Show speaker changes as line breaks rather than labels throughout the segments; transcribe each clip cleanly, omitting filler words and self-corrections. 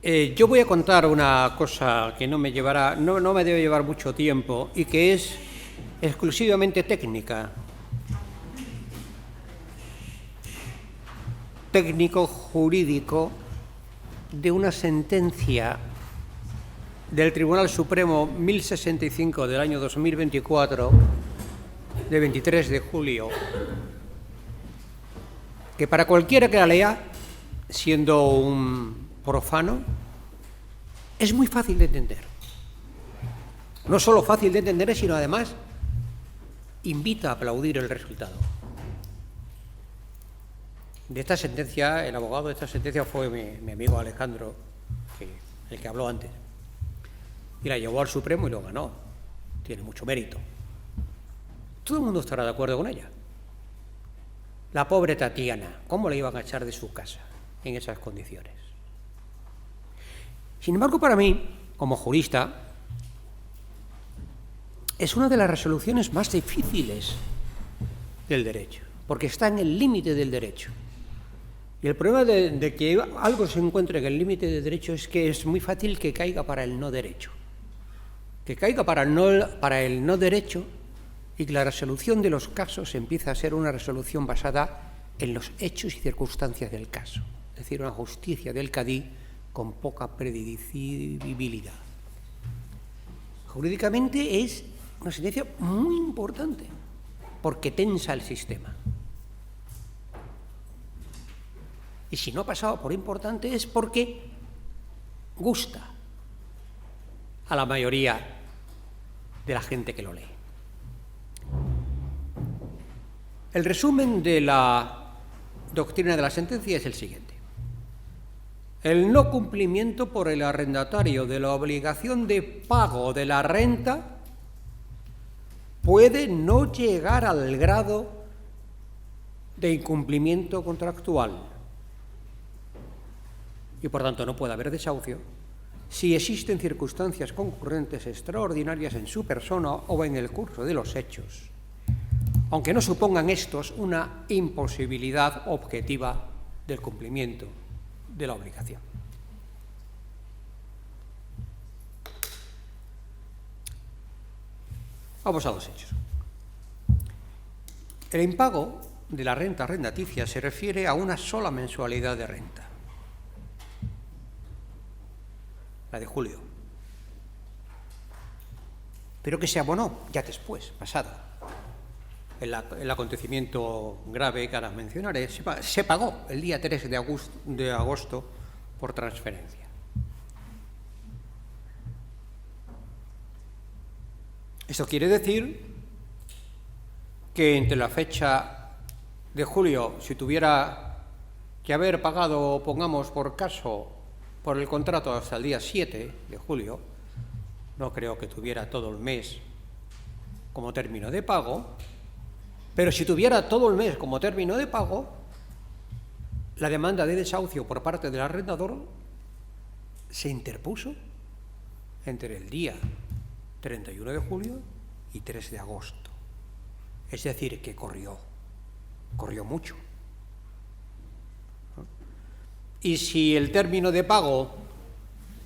Yo voy a contar una cosa que no me debe llevar mucho tiempo y que es exclusivamente técnica. Técnico-jurídico de una sentencia del Tribunal Supremo 1065 del año 2024, de 23 de julio, que para cualquiera que la lea, siendo un profano, es muy fácil de entender. No solo fácil de entender, sino además invita a aplaudir el resultado. De esta sentencia, el abogado de esta sentencia fue mi amigo Alejandro, el que habló antes, y la llevó al Supremo y lo ganó. Tiene mucho mérito. Todo el mundo estará de acuerdo con ella. La pobre Tatiana, ¿cómo la iban a echar de su casa en esas condiciones? Sin embargo, para mí, como jurista, es una de las resoluciones más difíciles del derecho, porque está en el límite del derecho. Y el problema de que algo se encuentre en el límite del derecho es que es muy fácil que caiga para el no derecho. Que caiga para el no derecho y que la resolución de los casos empieza a ser una resolución basada en los hechos y circunstancias del caso. Es decir, una justicia del cadí con poca predecibilidad. Jurídicamente es una sentencia muy importante porque tensa el sistema. Y si no ha pasado por importante es porque gusta a la mayoría de la gente que lo lee. El resumen de la doctrina de la sentencia es el siguiente. El no cumplimiento por el arrendatario de la obligación de pago de la renta puede no llegar al grado de incumplimiento contractual y, por tanto, no puede haber desahucio si existen circunstancias concurrentes extraordinarias en su persona o en el curso de los hechos, aunque no supongan estos una imposibilidad objetiva del cumplimiento de la obligación. Vamos a los hechos. El impago de la renta arrendaticia se refiere a una sola mensualidad de renta, la de julio, pero que se abonó ya después, pasado. El acontecimiento grave que ahora mencionaré se pagó el día 3 de agosto por transferencia. Esto quiere decir que entre la fecha de julio, si tuviera que haber pagado, pongamos por caso, por el contrato hasta el día 7 de julio, no creo que tuviera todo el mes como término de pago, pero si tuviera todo el mes como término de pago, la demanda de desahucio por parte del arrendador se interpuso entre el día 31 de julio y 3 de agosto. Es decir, que corrió mucho. Y si el término de pago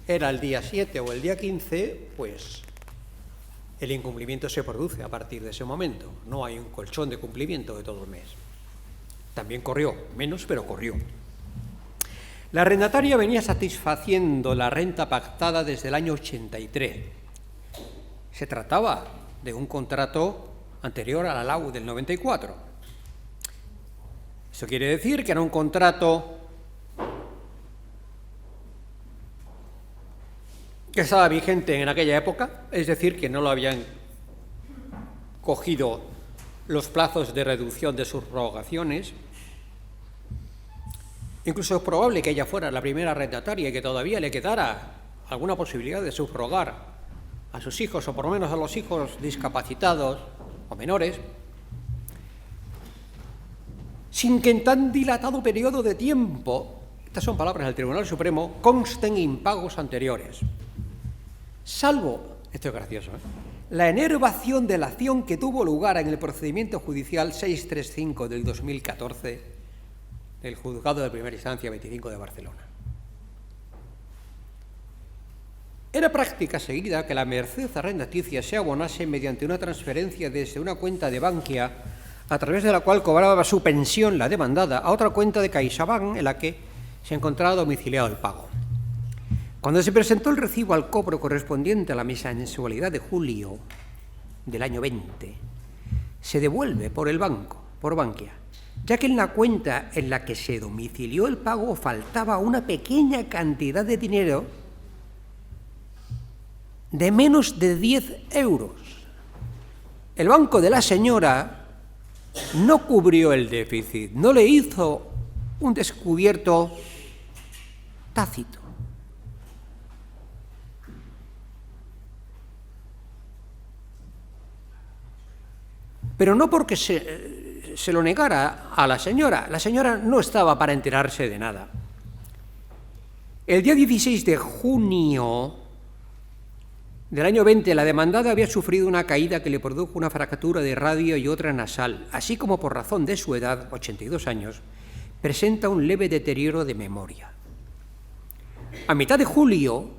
era el día 7 o el día 15, pues el incumplimiento se produce a partir de ese momento. No hay un colchón de cumplimiento de todo el mes. También corrió, menos, pero corrió. La arrendataria venía satisfaciendo la renta pactada desde el año 83. Se trataba de un contrato anterior a la LAU del 94. Eso quiere decir que era un contrato que estaba vigente en aquella época, es decir, que no lo habían cogido los plazos de reducción de subrogaciones. Incluso es probable que ella fuera la primera arrendataria y que todavía le quedara alguna posibilidad de subrogar a sus hijos, o por lo menos a los hijos discapacitados o menores, sin que en tan dilatado periodo de tiempo, estas son palabras del Tribunal Supremo, consten impagos anteriores. Salvo, esto es gracioso, la enervación de la acción que tuvo lugar en el procedimiento judicial 635 del 2014 del Juzgado de Primera Instancia 25 de Barcelona. Era práctica seguida que la merced arrendaticia se abonase mediante una transferencia desde una cuenta de Bankia, a través de la cual cobraba su pensión la demandada, a otra cuenta de CaixaBank en la que se encontraba domiciliado el pago. Cuando se presentó el recibo al cobro correspondiente a la mensualidad de julio del año 20, se devuelve por el banco, por Bankia, ya que en la cuenta en la que se domicilió el pago faltaba una pequeña cantidad de dinero de menos de 10 euros. El banco de la señora no cubrió el déficit, no le hizo un descubierto tácito. Pero no porque se lo negara a la señora no estaba para enterarse de nada. El día 16 de junio del año 20, la demandada había sufrido una caída que le produjo una fractura de radio y otra nasal, así como por razón de su edad, 82 años, presenta un leve deterioro de memoria. A mitad de julio,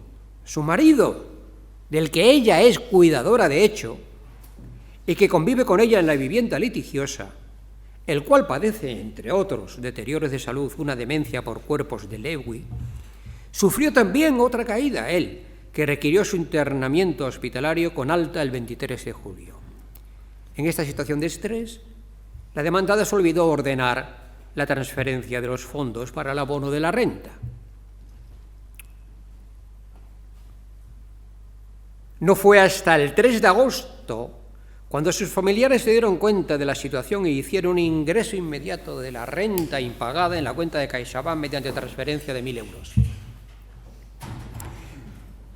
su marido, del que ella es cuidadora de hecho, y que convive con ella en la vivienda litigiosa, el cual padece, entre otros deterioros de salud, una demencia por cuerpos de Lewy, sufrió también otra caída, él, que requirió su internamiento hospitalario con alta el 23 de julio. En esta situación de estrés, la demandada se olvidó ordenar la transferencia de los fondos para el abono de la renta. No fue hasta el 3 de agosto cuando sus familiares se dieron cuenta de la situación e hicieron un ingreso inmediato de la renta impagada en la cuenta de CaixaBank mediante transferencia de 1.000 euros.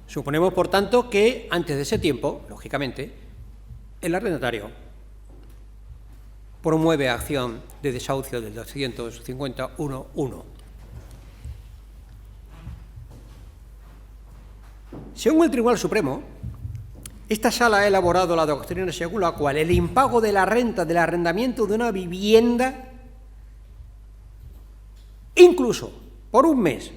Suponemos, por tanto, que antes de ese tiempo, lógicamente, el arrendatario promueve acción de desahucio del 251.1. Según el Tribunal Supremo, esta sala ha elaborado la doctrina según la cual el impago de la renta del arrendamiento de una vivienda, incluso por un mes,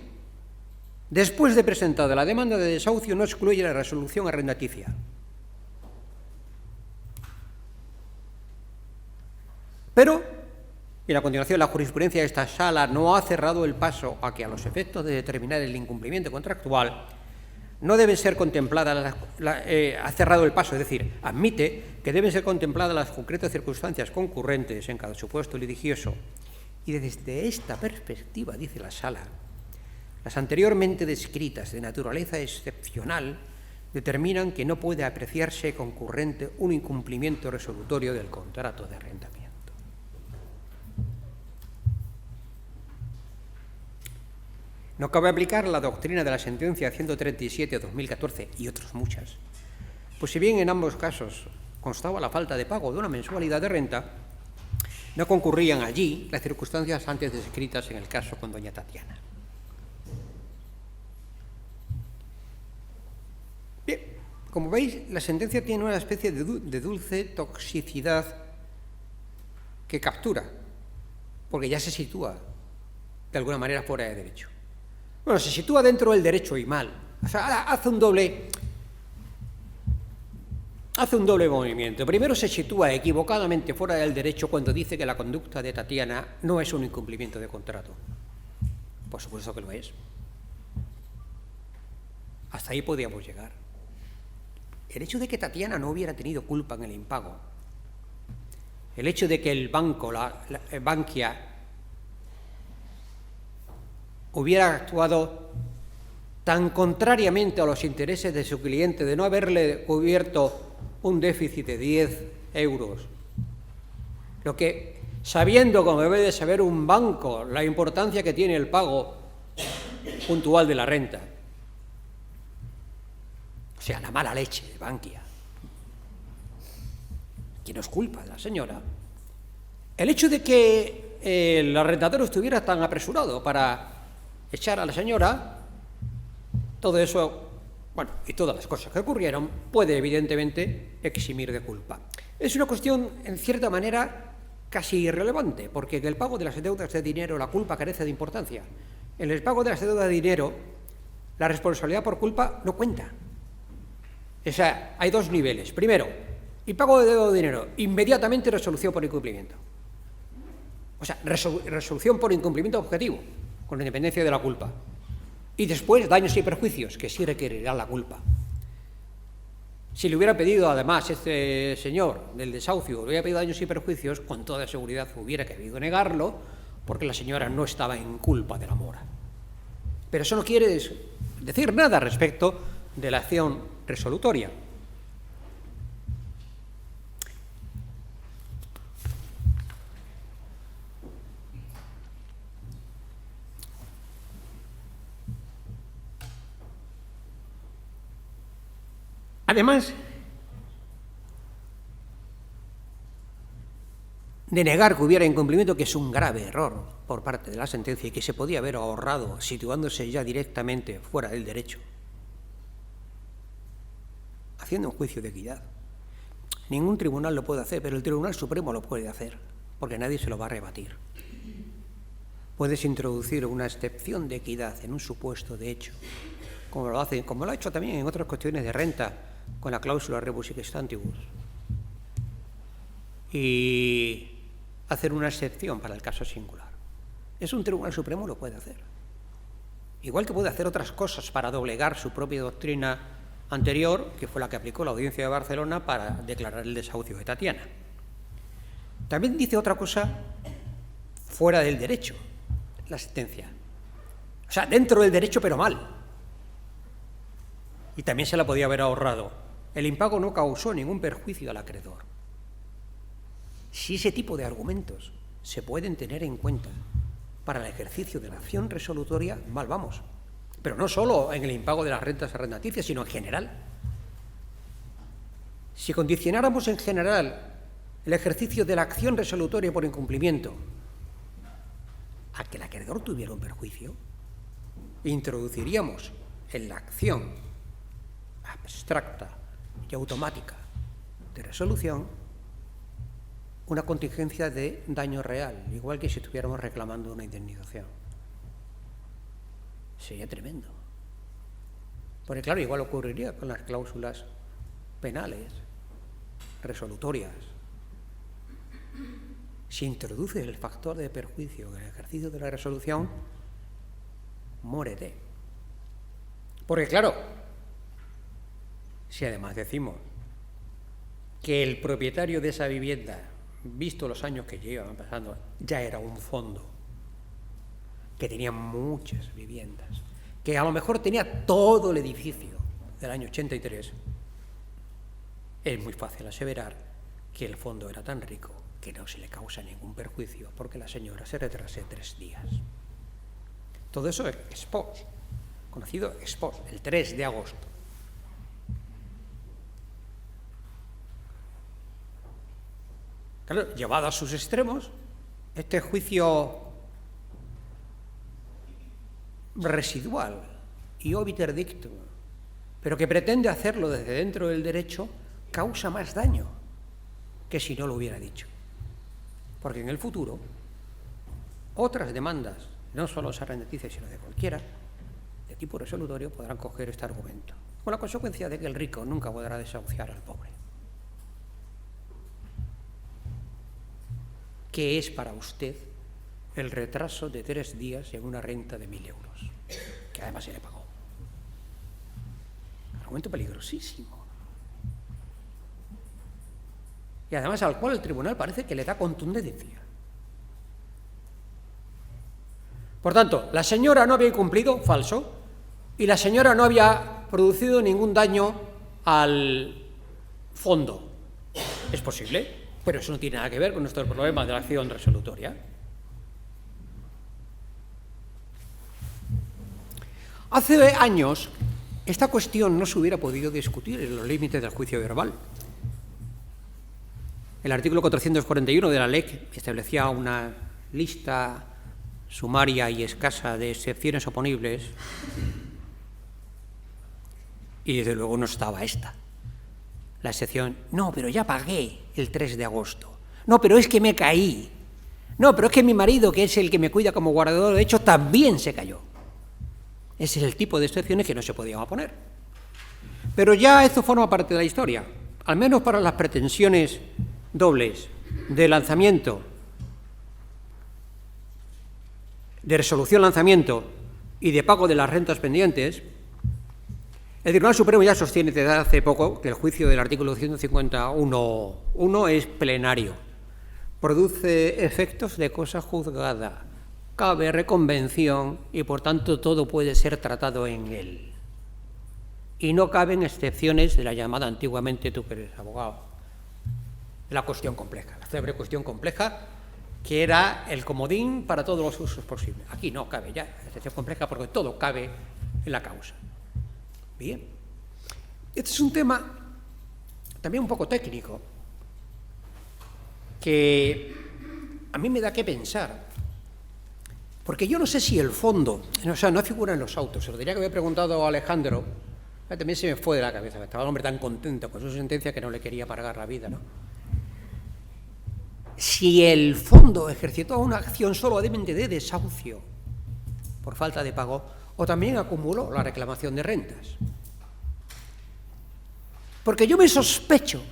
después de presentada la demanda de desahucio, no excluye la resolución arrendaticia. Pero, y a continuación, la jurisprudencia de esta sala no ha cerrado el paso a que, a los efectos de determinar el incumplimiento contractual, no deben ser contempladas, ha cerrado el paso, es decir, admite que deben ser contempladas las concretas circunstancias concurrentes en cada supuesto litigioso. Y desde esta perspectiva, dice la sala, las anteriormente descritas de naturaleza excepcional determinan que no puede apreciarse concurrente un incumplimiento resolutorio del contrato de arrendamiento. No cabe aplicar la doctrina de la sentencia 137/2014 y otras muchas, pues si bien en ambos casos constaba la falta de pago de una mensualidad de renta, no concurrían allí las circunstancias antes descritas en el caso con doña Tatiana. Bien, como veis, la sentencia tiene una especie de dulce toxicidad que captura, porque ya se sitúa de alguna manera fuera de derecho. Bueno, se sitúa dentro del derecho y mal. O sea, hace un doble movimiento. Primero se sitúa equivocadamente fuera del derecho cuando dice que la conducta de Tatiana no es un incumplimiento de contrato. Por supuesto que lo es. Hasta ahí podíamos llegar. El hecho de que Tatiana no hubiera tenido culpa en el impago, el hecho de que el banco, Bankia, hubiera actuado tan contrariamente a los intereses de su cliente de no haberle cubierto un déficit de 10 euros, lo que, sabiendo, como debe de saber un banco, la importancia que tiene el pago puntual de la renta, o sea, la mala leche de Bankia, ¿quién nos culpa? La señora. El hecho de que el arrendatario estuviera tan apresurado para echar a la señora, todo eso, bueno, y todas las cosas que ocurrieron, puede evidentemente eximir de culpa. Es una cuestión, en cierta manera, casi irrelevante, porque en el pago de las deudas de dinero la culpa carece de importancia. En el pago de las deudas de dinero, la responsabilidad por culpa no cuenta. O sea, hay dos niveles. Primero, impago de deuda de dinero, inmediatamente resolución por incumplimiento. O sea, resolución por incumplimiento objetivo, con independencia de la culpa. Y después, daños y perjuicios, que sí requerirá la culpa. Si le hubiera pedido, además, este señor del desahucio, le hubiera pedido daños y perjuicios, con toda seguridad hubiera querido negarlo, porque la señora no estaba en culpa de la mora. Pero eso no quiere decir nada respecto de la acción resolutoria. Además de negar que hubiera incumplimiento, que es un grave error por parte de la sentencia y que se podía haber ahorrado situándose ya directamente fuera del derecho, haciendo un juicio de equidad. Ningún tribunal lo puede hacer, pero el Tribunal Supremo lo puede hacer, porque nadie se lo va a rebatir. Puedes introducir una excepción de equidad en un supuesto de hecho, como lo ha hecho también en otras cuestiones de renta, con la cláusula rebus sic stantibus, y hacer una excepción para el caso singular. Eso un Tribunal Supremo lo puede hacer. Igual que puede hacer otras cosas para doblegar su propia doctrina anterior, que fue la que aplicó la Audiencia de Barcelona para declarar el desahucio de Tatiana. También dice otra cosa fuera del derecho, la sentencia. O sea, dentro del derecho, pero mal. Y también se la podía haber ahorrado. El impago no causó ningún perjuicio al acreedor. Si ese tipo de argumentos se pueden tener en cuenta para el ejercicio de la acción resolutoria, mal vamos. Pero no solo en el impago de las rentas arrendaticias, sino en general. Si condicionáramos en general el ejercicio de la acción resolutoria por incumplimiento a que el acreedor tuviera un perjuicio, introduciríamos en la acción abstracta y automática de resolución una contingencia de daño real, igual que si estuviéramos reclamando una indemnización. Sería tremendo. Porque claro, igual ocurriría con las cláusulas penales, resolutorias. Si introduces el factor de perjuicio en el ejercicio de la resolución, muérete. Porque claro, si además decimos que el propietario de esa vivienda, visto los años que llevan pasando, ya era un fondo que tenía muchas viviendas, que a lo mejor tenía todo el edificio del año 83, es muy fácil aseverar que el fondo era tan rico que no se le causa ningún perjuicio porque la señora se retrase 3 días. Todo eso es ex post, conocido ex post, el 3 de agosto. Claro, llevado a sus extremos, este juicio residual y obiter dictum, pero que pretende hacerlo desde dentro del derecho, causa más daño que si no lo hubiera dicho. Porque en el futuro, otras demandas, no solo arrendaticias, sino de cualquiera, de tipo resolutorio, podrán coger este argumento, con la consecuencia de que el rico nunca podrá desahuciar al pobre. ¿Qué es para usted el retraso de 3 días en una renta de 1.000 euros? Que además se le pagó. Argumento peligrosísimo. Y además al cual el tribunal parece que le da contundencia. Por tanto, la señora no había incumplido, falso, y la señora no había producido ningún daño al fondo. Es posible, pero eso no tiene nada que ver con nuestro problema de la acción resolutoria. Hace años, esta cuestión no se hubiera podido discutir en los límites del juicio verbal. El artículo 441 de la LEC establecía una lista sumaria y escasa de excepciones oponibles y desde luego no estaba esta. La excepción, no, pero ya pagué el 3 de agosto. No, pero es que me caí. No, pero es que mi marido, que es el que me cuida como guardador de hecho, también se cayó. Ese es el tipo de excepciones que no se podían oponer. Pero ya esto forma parte de la historia, al menos para las pretensiones dobles de lanzamiento, de resolución lanzamiento y de pago de las rentas pendientes. El Tribunal Supremo ya sostiene desde hace poco que el juicio del artículo 151.1 es plenario, produce efectos de cosa juzgada, cabe reconvención y por tanto todo puede ser tratado en él. Y no caben excepciones de la llamada antiguamente, tú que eres abogado, la cuestión compleja, la célebre cuestión compleja, que era el comodín para todos los usos posibles. Aquí no cabe ya la excepción compleja porque todo cabe en la causa. Bien. Este es un tema también un poco técnico, que a mí me da que pensar, porque yo no sé si el fondo, o sea, no figura en los autos, se lo diría que había preguntado a Alejandro, también se me fue de la cabeza, estaba el hombre tan contento con su sentencia que no le quería amargar la vida, ¿no? Si el fondo ejercitó una acción solamente de desahucio por falta de pago, o también acumuló la reclamación de rentas. Porque yo me sospecho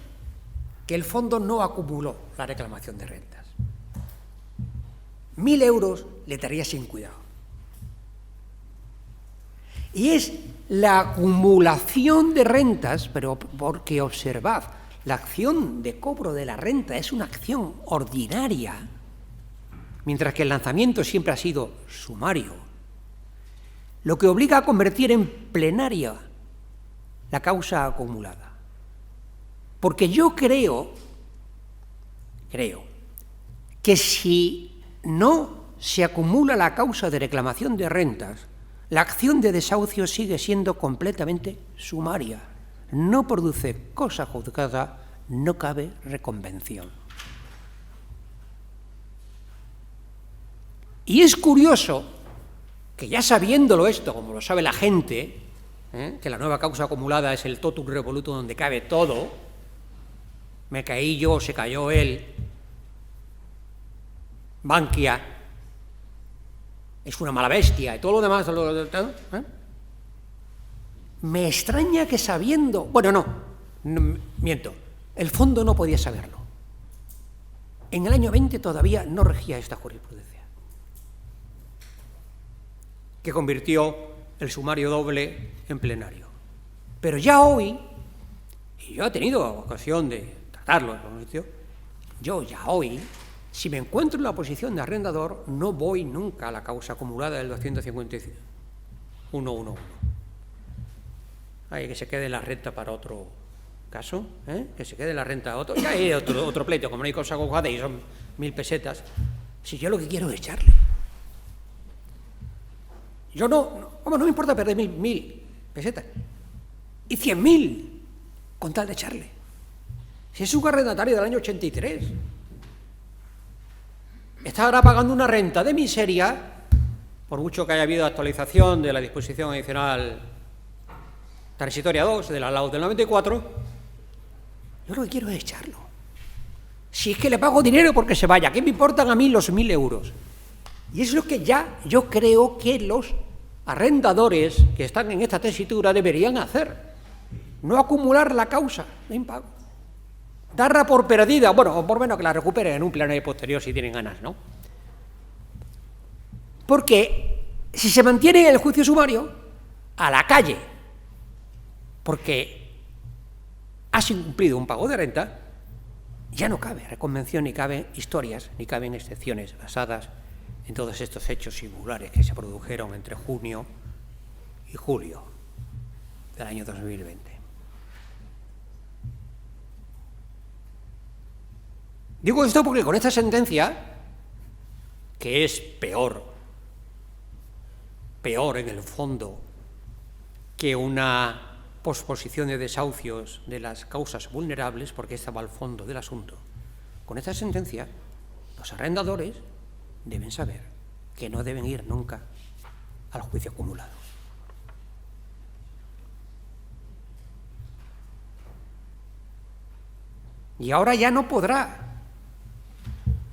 que el fondo no acumuló la reclamación de rentas. 1.000 euros le daría sin cuidado. Y es la acumulación de rentas, pero porque observad, la acción de cobro de la renta es una acción ordinaria, mientras que el lanzamiento siempre ha sido sumario, lo que obliga a convertir en plenaria la causa acumulada. Porque yo creo que si no se acumula la causa de reclamación de rentas, la acción de desahucio sigue siendo completamente sumaria. No produce cosa juzgada, no cabe reconvención. Y es curioso que ya sabiéndolo esto, como lo sabe la gente, que la nueva causa acumulada es el totum revolutum donde cabe todo, me caí yo, se cayó él, Bankia es una mala bestia y todo lo demás, me extraña que sabiendo, bueno, no, miento, el fondo no podía saberlo. En el año 20 todavía no regía esta jurisprudencia, que convirtió el sumario doble en plenario. Pero ya hoy, y yo he tenido ocasión de tratarlo, yo ya hoy, si me encuentro en la posición de arrendador, no voy nunca a la causa acumulada del 251.1. Hay que se quede la renta para otro caso, que se quede la renta a otro. Ya hay otro pleito, como no hay cosa juzgada y son 1.000 pesetas. Si yo lo que quiero es echarle. Yo no me importa perder 1.000 pesetas. Y 100.000 con tal de echarle. Si es un arrendatario del año 83, está ahora pagando una renta de miseria, por mucho que haya habido actualización de la disposición adicional transitoria 2 de la LAU del 94, yo lo que quiero es echarlo. Si es que le pago dinero porque se vaya, ¿qué me importan a mí los 1.000 euros? Y es lo que ya yo creo que los arrendadores que están en esta tesitura deberían hacer. No acumular la causa de impago. Darla por perdida, bueno, o por menos que la recuperen en un plano posterior si tienen ganas, ¿no? Porque si se mantiene el juicio sumario, a la calle, porque has incumplido un pago de renta, ya no cabe reconvención, ni caben historias, ni caben excepciones basadas en todos estos hechos singulares que se produjeron entre junio y julio del año 2020. Digo esto porque con esta sentencia, que es peor en el fondo que una posposición de desahucios de las causas vulnerables, porque esta va al fondo del asunto, con esta sentencia los arrendadores deben saber que no deben ir nunca al juicio acumulado. Y ahora ya no podrá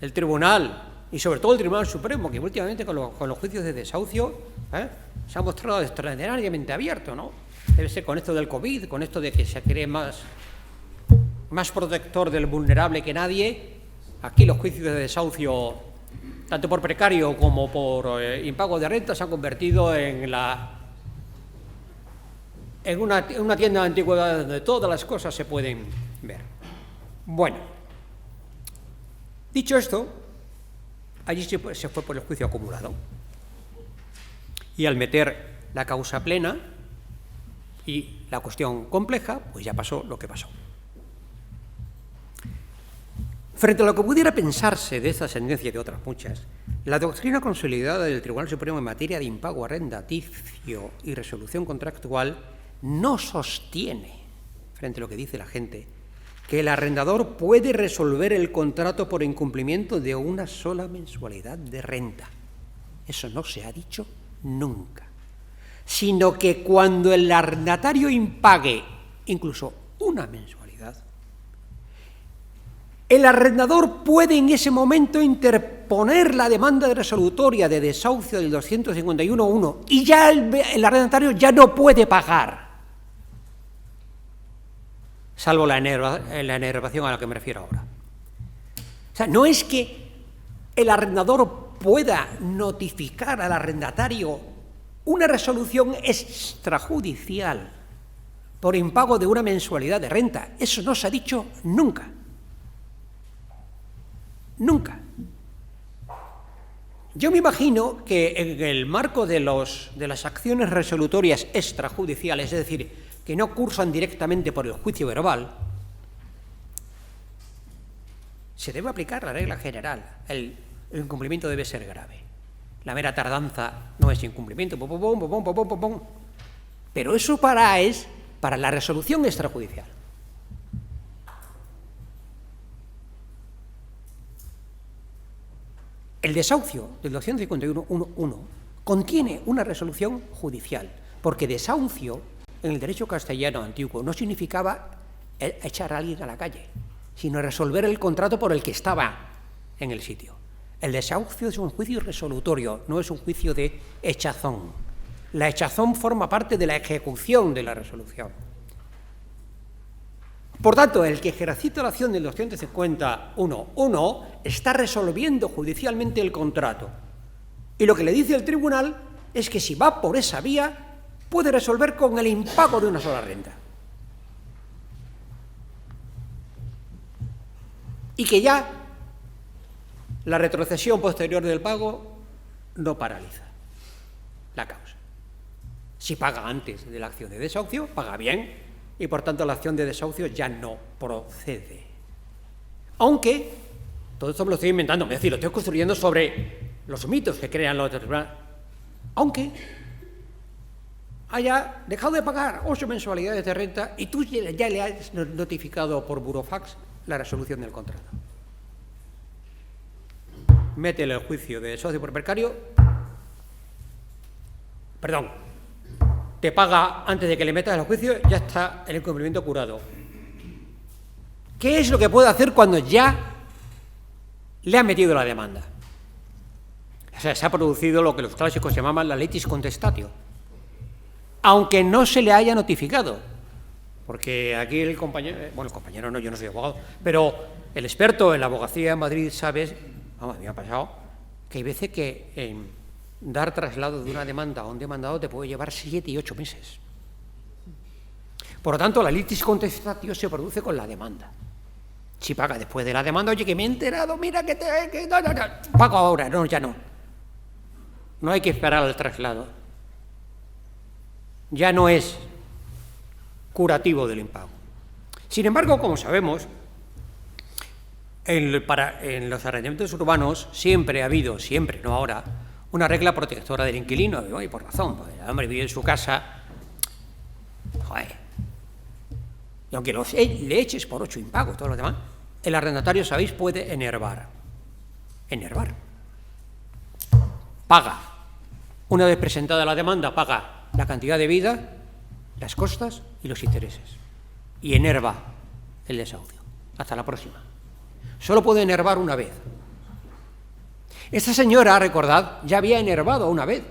el tribunal, y sobre todo el Tribunal Supremo, que últimamente con los juicios de desahucio se ha mostrado extraordinariamente abierto, ¿no? Debe ser con esto del COVID, con esto de que se cree más protector del vulnerable que nadie. Aquí los juicios de desahucio, tanto por precario como por impago de renta, se han convertido en una tienda de antigüedades donde todas las cosas se pueden ver. Bueno, dicho esto, allí se fue por el juicio acumulado. Y al meter la causa plena y la cuestión compleja, pues ya pasó lo que pasó. Frente a lo que pudiera pensarse de esta sentencia y de otras muchas, la doctrina consolidada del Tribunal Supremo en materia de impago arrendaticio y resolución contractual no sostiene, frente a lo que dice la gente, que el arrendador puede resolver el contrato por incumplimiento de una sola mensualidad de renta. Eso no se ha dicho nunca. Sino que cuando el arrendatario impague incluso una mensualidad, el arrendador puede en ese momento interponer la demanda resolutoria de desahucio del 251.1 y ya el arrendatario ya no puede pagar, salvo la enervación a la que me refiero ahora. O sea, no es que el arrendador pueda notificar al arrendatario una resolución extrajudicial por impago de una mensualidad de renta. Eso no se ha dicho nunca. Nunca. Yo me imagino que en el marco de las acciones resolutorias extrajudiciales, es decir, que no cursan directamente por el juicio verbal, se debe aplicar la regla general. El incumplimiento debe ser grave. La mera tardanza no es incumplimiento. Pero eso es para la resolución extrajudicial. El desahucio del 251.1 contiene una resolución judicial, porque desahucio en el derecho castellano antiguo no significaba echar a alguien a la calle, sino resolver el contrato por el que estaba en el sitio. El desahucio es un juicio resolutorio, no es un juicio de echazón. La echazón forma parte de la ejecución de la resolución. Por tanto, el que ejercita la acción del 251.1 está resolviendo judicialmente el contrato. Y lo que le dice el tribunal es que si va por esa vía, puede resolver con el impago de una sola renta. Y que ya la retrocesión posterior del pago no paraliza la causa. Si paga antes de la acción de desahucio, paga bien, y por tanto la acción de desahucio ya no procede. Aunque, todo esto me lo estoy inventando, es decir, lo estoy construyendo sobre los mitos que crean los tribunales, aunque haya dejado de pagar 8 mensualidades de renta y tú ya le has notificado por burofax la resolución del contrato. Métele el juicio de desahucio por precario, te paga antes de que le metas el juicio, ya está el incumplimiento curado. ¿Qué es lo que puede hacer cuando ya le ha metido la demanda? O sea, se ha producido lo que los clásicos llamaban la litis contestatio, aunque no se le haya notificado, porque aquí el compañero no, yo no soy abogado, pero el experto en la abogacía en Madrid sabe, vamos, me ha pasado, que hay veces que dar traslado de una demanda a un demandado te puede llevar 7 y 8 meses. Por lo tanto, la litis contestatio se produce con la demanda. Si paga después de la demanda, oye, que me he enterado, mira que no, pago ahora, no, ya no. No hay que esperar al traslado. Ya no es curativo del impago. Sin embargo, como sabemos, en los arrendamientos urbanos siempre ha habido, siempre, no ahora, una regla protectora del inquilino, y por razón, pues el hombre vive en su casa, joder, y aunque le eches por 8 impagos, todo lo demás, el arrendatario, sabéis, puede enervar. Paga. Una vez presentada la demanda, paga la cantidad de vida, las costas y los intereses. Y enerva el desahucio. Hasta la próxima. Solo puede enervar una vez. Esta señora, recordad, ya había enervado una vez.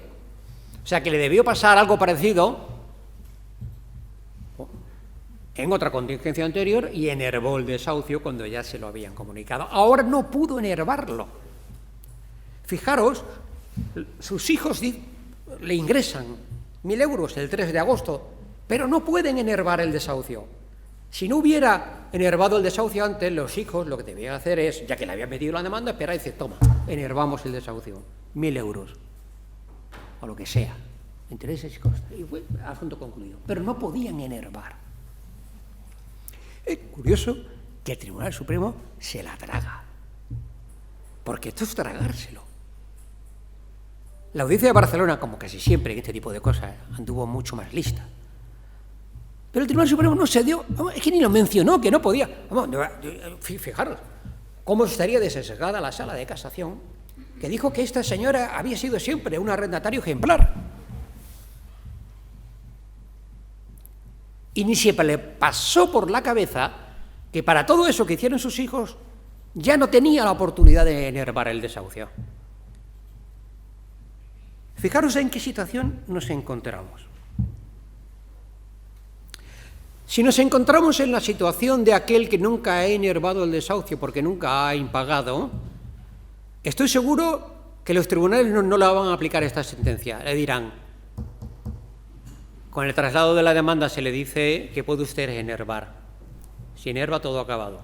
O sea que le debió pasar algo parecido en otra contingencia anterior y enervó el desahucio cuando ya se lo habían comunicado. Ahora no pudo enervarlo. Fijaros, sus hijos le ingresan 1.000 euros el 3 de agosto, pero no pueden enervar el desahucio. Si no hubiera enervado el desahucio antes, los hijos lo que debían hacer es, ya que le habían metido la demanda, esperar y decir, toma, enervamos el desahucio, 1.000 euros, o lo que sea, intereses y cosas. Y fue asunto concluido. Pero no podían enervar. Es curioso que el Tribunal Supremo se la traga, porque esto es tragárselo. La Audiencia de Barcelona, como casi siempre en este tipo de cosas, anduvo mucho más lista. Pero el Tribunal Supremo no se dio, es que ni lo mencionó, que no podía. Fijaros, cómo estaría desesgada la sala de casación, que dijo que esta señora había sido siempre un arrendatario ejemplar. Y ni siquiera le pasó por la cabeza que para todo eso que hicieron sus hijos, ya no tenía la oportunidad de enervar el desahucio. Fijaros en qué situación nos encontramos. Si nos encontramos en la situación de aquel que nunca ha enervado el desahucio porque nunca ha impagado, estoy seguro que los tribunales no la van a aplicar esta sentencia. Le dirán, con el traslado de la demanda se le dice que puede usted enervar. Si enerva, todo acabado.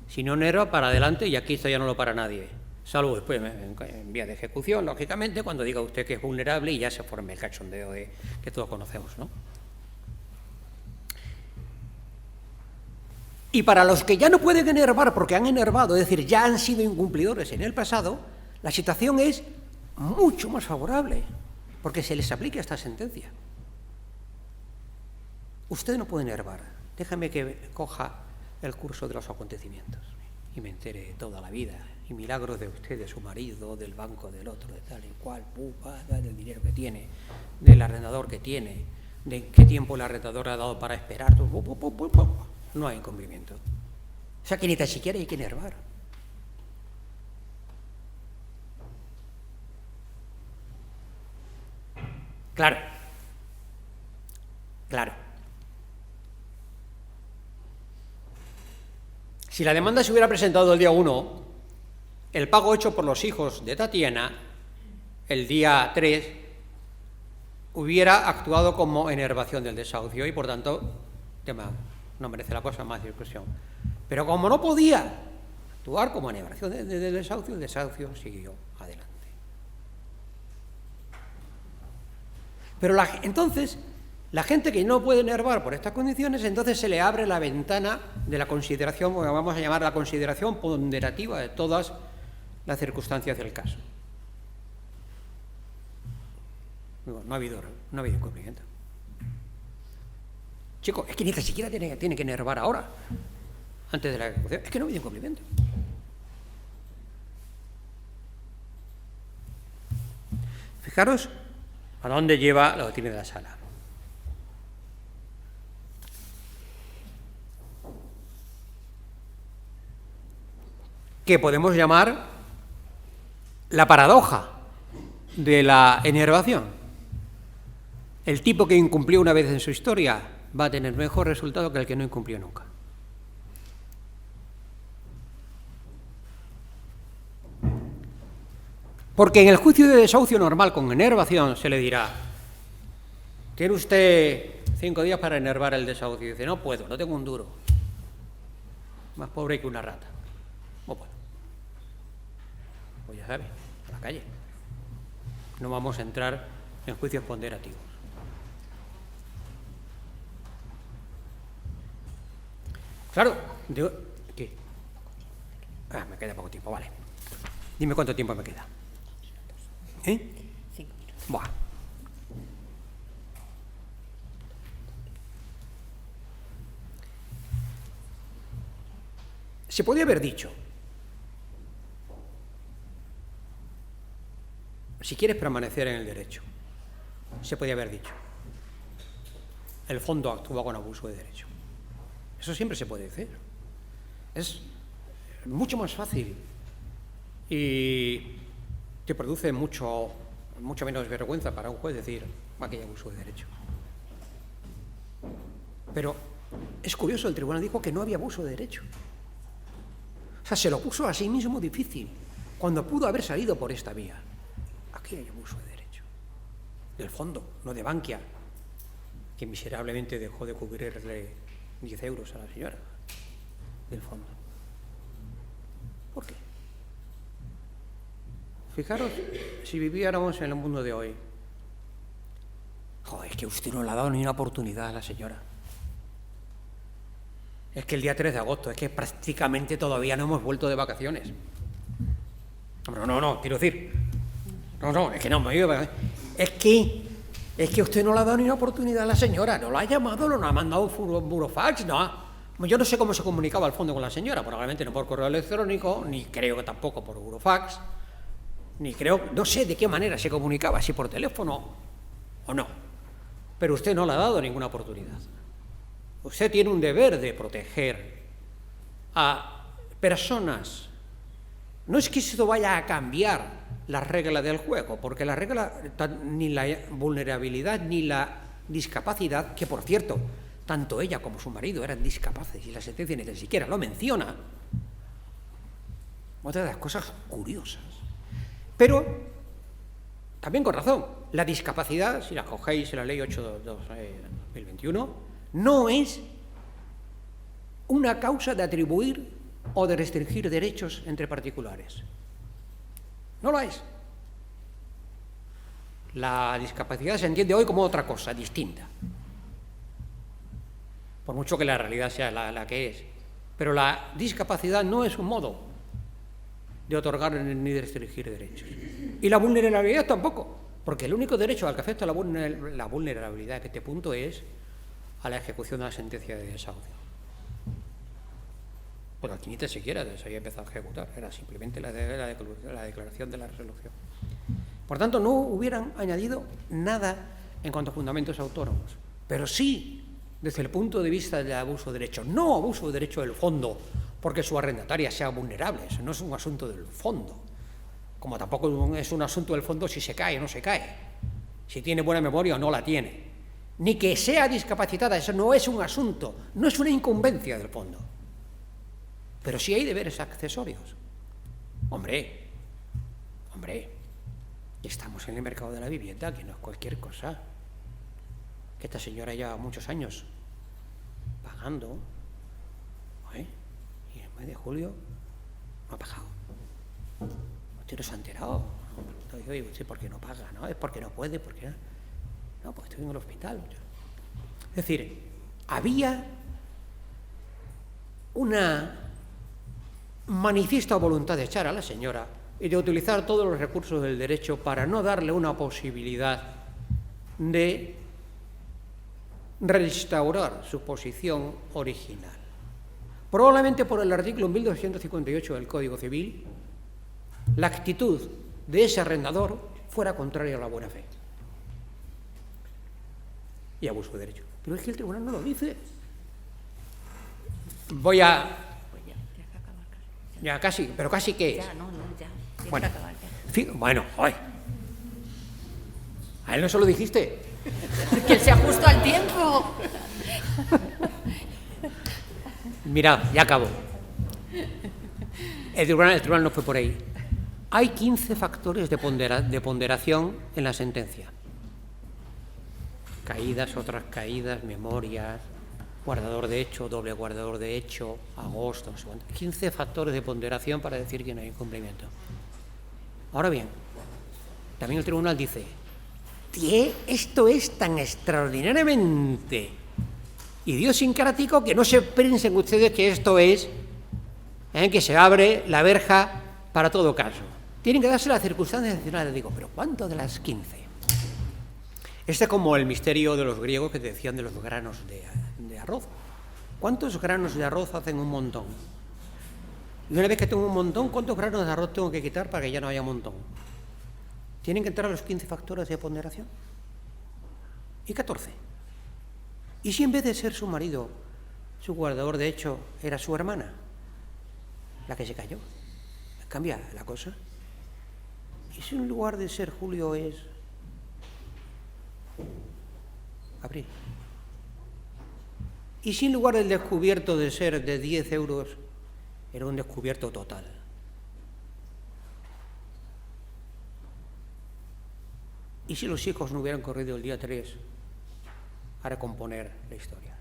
Si no enerva, para adelante, y aquí esto ya no lo para nadie. Salvo después en vía de ejecución, lógicamente, cuando diga usted que es vulnerable y ya se forme el cachondeo que todos conocemos, ¿no? Y para los que ya no pueden enervar porque han enervado, es decir, ya han sido incumplidores en el pasado, la situación es mucho más favorable, porque se les aplica esta sentencia. Usted no puede enervar, déjame que coja el curso de los acontecimientos y me entere toda la vida, y milagros de usted, de su marido, del banco, del otro, de tal y cual, del dinero que tiene, del arrendador que tiene, de qué tiempo el arrendador ha dado para esperar, no hay incumplimiento. O sea que ni tan siquiera hay que enervar. Claro. Si la demanda se hubiera presentado el día 1, el pago hecho por los hijos de Tatiana, el día 3, hubiera actuado como enervación del desahucio y, por tanto, no merece la cosa más discusión. Pero como no podía actuar como enervación del desahucio, el desahucio siguió adelante. Pero entonces, la gente que no puede enervar por estas condiciones, entonces se le abre la ventana de la consideración, o vamos a llamar la consideración ponderativa de todas las circunstancias del caso. No ha habido incumplimiento. Chico, es que ni siquiera tiene que enervar ahora, antes de la ejecución. Es que no ha habido incumplimiento. Fijaros a dónde lleva la doctrina de la sala. Que podemos llamar la paradoja de la enervación. El tipo que incumplió una vez en su historia va a tener mejor resultado que el que no incumplió nunca. Porque en el juicio de desahucio normal con enervación se le dirá, tiene usted 5 días para enervar el desahucio. Y dice, no puedo, no tengo un duro. Más pobre que una rata. No puedo. Pues ya sabe, a la calle. No vamos a entrar en juicios ponderativos. Claro, ¿qué? Me queda poco tiempo, vale. Dime cuánto tiempo me queda. 5 minutos. Buah. Se podía haber dicho, si quieres permanecer en el derecho, se podía haber dicho, el fondo actúa con abuso de derecho. Eso siempre se puede decir. Es mucho más fácil y te produce mucho menos vergüenza para un juez decir, aquí hay abuso de derecho. Pero es curioso, el tribunal dijo que no había abuso de derecho. O sea, se lo puso a sí mismo difícil, cuando pudo haber salido por esta vía. Aquí hay abuso de derecho. Del fondo, no de Bankia, que miserablemente dejó de cubrirle 10 euros a la señora. Del fondo. ¿Por qué? Fijaros, si viviéramos en el mundo de hoy, es que usted no le ha dado ni una oportunidad a la señora. Es que el día 3 de agosto, es que prácticamente todavía no hemos vuelto de vacaciones. No, quiero decir, es que no me iba. Es que usted no le ha dado ni una oportunidad a la señora, no la ha llamado, no ha mandado un burofax, no. Yo no sé cómo se comunicaba al fondo con la señora, probablemente no por correo electrónico, ni creo que tampoco por burofax, no sé de qué manera se comunicaba, si por teléfono o no. Pero usted no le ha dado ninguna oportunidad. Usted tiene un deber de proteger a personas. No es que esto vaya a cambiar las reglas del juego, porque la regla, ni la vulnerabilidad ni la discapacidad, que por cierto, tanto ella como su marido eran discapaces y la sentencia ni siquiera lo menciona. Otra de las cosas curiosas. Pero, también con razón, la discapacidad, si la cogéis en la ley 8/2021, no es una causa de atribuir o de restringir derechos entre particulares. No lo es. La discapacidad se entiende hoy como otra cosa, distinta. Por mucho que la realidad sea la que es. Pero la discapacidad no es un modo de otorgar ni de restringir derechos. Y la vulnerabilidad tampoco, porque el único derecho al que afecta la vulnerabilidad en este punto es a la ejecución de la sentencia de desahucio. Pero aquí ni tan siquiera se había empezado a ejecutar, era simplemente la declaración de la resolución. Por tanto, no hubieran añadido nada en cuanto a fundamentos autónomos, pero sí desde el punto de vista del abuso de derecho, no abuso de derecho del fondo, porque su arrendataria sea vulnerable, eso no es un asunto del fondo, como tampoco es un asunto del fondo si se cae o no se cae, si tiene buena memoria o no la tiene, ni que sea discapacitada, eso no es un asunto, no es una incumbencia del fondo, pero sí hay deberes accesorios. Hombre, estamos en el mercado de la vivienda, que no es cualquier cosa, que esta señora lleva muchos años pagando, y en el mes de julio no ha pagado. Usted no se ha enterado. Oye, ¿usted por qué no paga? ¿No? Es porque no puede, porque no, pues estoy en el hospital. Es decir, había una manifiesta voluntad de echar a la señora y de utilizar todos los recursos del derecho para no darle una posibilidad de restaurar su posición original. Probablemente por el artículo 1258 del Código Civil, la actitud de ese arrendador fuera contraria a la buena fe y abuso de derecho. Pero es que el tribunal no lo dice. Ya casi, pero casi ¿qué es? Ya. Bueno, bueno, hoy. ¿A él no se lo dijiste?
Que se ajusta al tiempo.
Mirad, ya acabo. El tribunal no fue por ahí. Hay 15 factores de ponderación en la sentencia. Caídas, otras caídas, memorias, guardador de hecho, doble guardador de hecho, agosto, no sé cuánto. 15 factores de ponderación para decir que no hay incumplimiento. Ahora bien, también el tribunal dice: esto es tan extraordinariamente idiosincrático que no se piensen ustedes que esto es que se abre la verja para todo caso. Tienen que darse las circunstancias excepcionales. Digo, ¿pero cuánto de las 15? Este es como el misterio de los griegos que te decían de los granos de arroz. ¿Cuántos granos de arroz hacen un montón? Y una vez que tengo un montón, ¿cuántos granos de arroz tengo que quitar para que ya no haya montón? Tienen que entrar a los 15 factores de ponderación. Y 14. ¿Y si en vez de ser su marido, su guardador de hecho, era su hermana, la que se cayó? ¿Cambia la cosa? ¿Y si en lugar de ser Julio es Abril? Y si en lugar del descubierto de ser de 10 euros, era un descubierto total. ¿Y si los hijos no hubieran corrido el día 3 a recomponer la historia?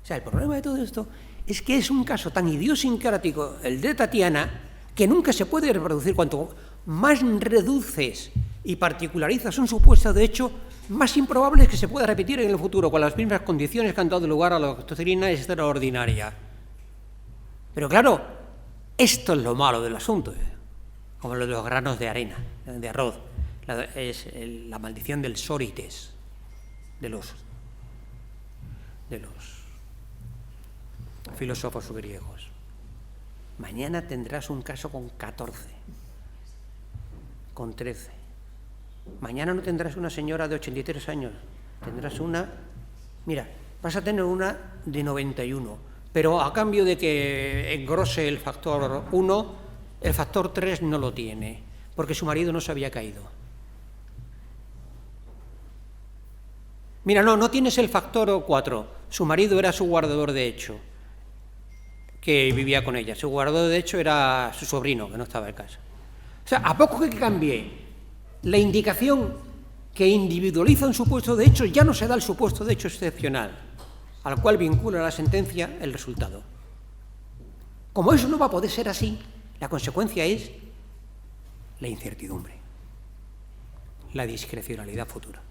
O sea, el problema de todo esto es que es un caso tan idiosincrático, el de Tatiana, que nunca se puede reproducir. Cuanto más reduces y particularizas un supuesto de hecho, más improbable es que se pueda repetir en el futuro con las mismas condiciones que han dado lugar a la doctrina extraordinaria. Pero claro, esto es lo malo del asunto, como lo de los granos de arena, de arroz. Es la maldición del sórites, de los filósofos griegos. Mañana tendrás un caso con 14, con 13. Mañana no tendrás una señora de 83 años, tendrás una... Mira, vas a tener una de 91, pero a cambio de que engrose el factor 1, el factor 3 no lo tiene, porque su marido no se había caído. Mira, no tienes el factor 4. Su marido era su guardador de hecho, que vivía con ella. Su guardador de hecho era su sobrino, que no estaba en casa. O sea, a poco que cambie la indicación que individualiza un supuesto de hecho, ya no se da el supuesto de hecho excepcional, al cual vincula la sentencia el resultado. Como eso no va a poder ser así, la consecuencia es la incertidumbre, la discrecionalidad futura.